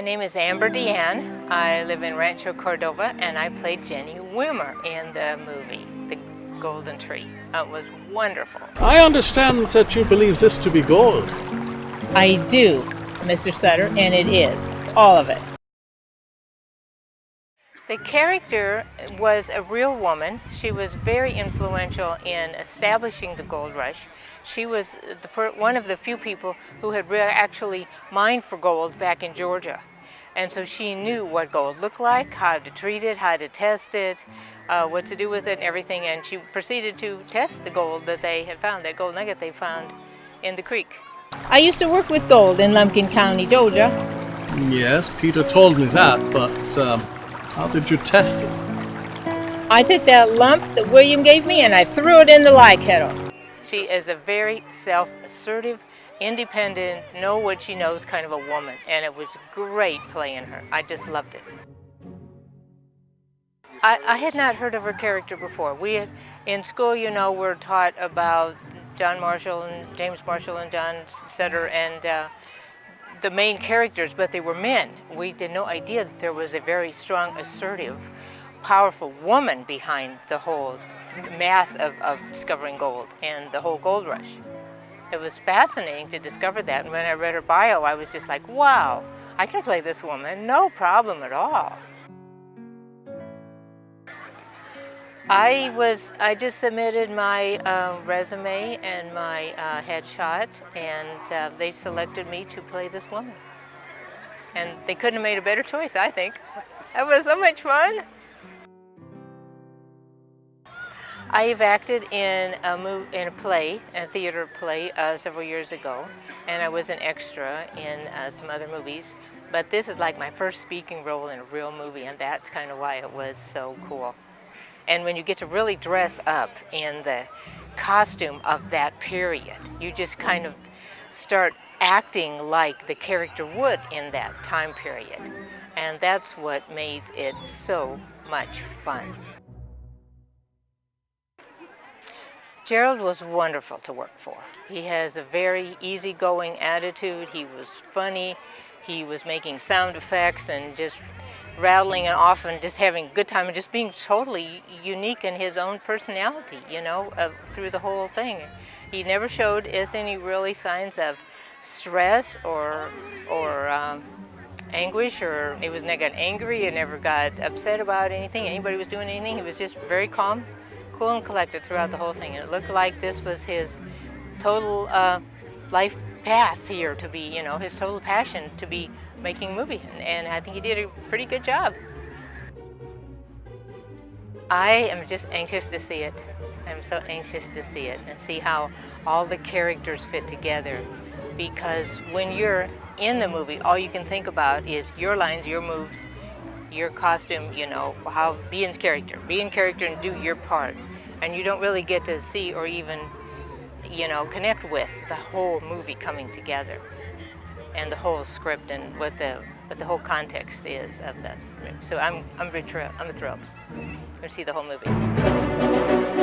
name is DeAnn. I live in Rancho Cordova, and I played Jenny Wimmer in the movie, The Golden Tree. It was wonderful. I understand that you believe this to be gold. I do, Mr. Sutter, and it is. All of it. The character was a real woman. She was very influential in establishing the gold rush. She was one of the few people who had actually mined for gold back in Georgia. And so she knew what gold looked like, how to treat it, how to test it, what to do with it and everything. And she proceeded to test the gold that they had found, that gold nugget they found in the creek. I used to work with gold in Lumpkin County, Georgia. Yes, Peter told me that, but how did you test it? I took that lump that William gave me and I threw it in the lye kettle. She is a very self-assertive, independent, know what she knows kind of a woman, and it was great playing her. I just loved it. I had not heard of her character before. We had, in school, you know, we're taught about John Marshall and James Marshall and John Sutter and the main characters, but they were men. We had no idea that there was a very strong, assertive, powerful woman behind the whole mass of discovering gold and the whole gold rush. It was fascinating to discover that, and when I read her bio, I was just like, wow, I can play this woman, no problem at all. I just submitted my resume and my headshot, and they selected me to play this woman. And they couldn't have made a better choice, I think. That was so much fun. I've acted in a play, a theater play, several years ago, and I was an extra in some other movies. But this is like my first speaking role in a real movie, and that's kind of why it was so cool. And when you get to really dress up in the costume of that period, you just kind of start acting like the character would in that time period. And that's what made it so much fun. Gerald was wonderful to work for. He has a very easygoing attitude. He was funny. He was making sound effects and just rattling and off and just having a good time and just being totally unique in his own personality, you know, through the whole thing. He never showed us any really signs of stress or anguish, or he was never got angry and never got upset about anything. Anybody was doing anything, he was just very calm, cool and collected throughout the whole thing. And it looked like this was his total life path here to be, you know, his total passion to be making a movie, and I think he did a pretty good job. I am just anxious to see it. I'm so anxious to see it and see how all the characters fit together, because when you're in the movie, all you can think about is your lines, your moves, your costume, you know, how be in character and do your part, and you don't really get to see or even, you know, connect with the whole movie coming together and the whole script and what the whole context is of this. So I'm thrilled to see the whole movie.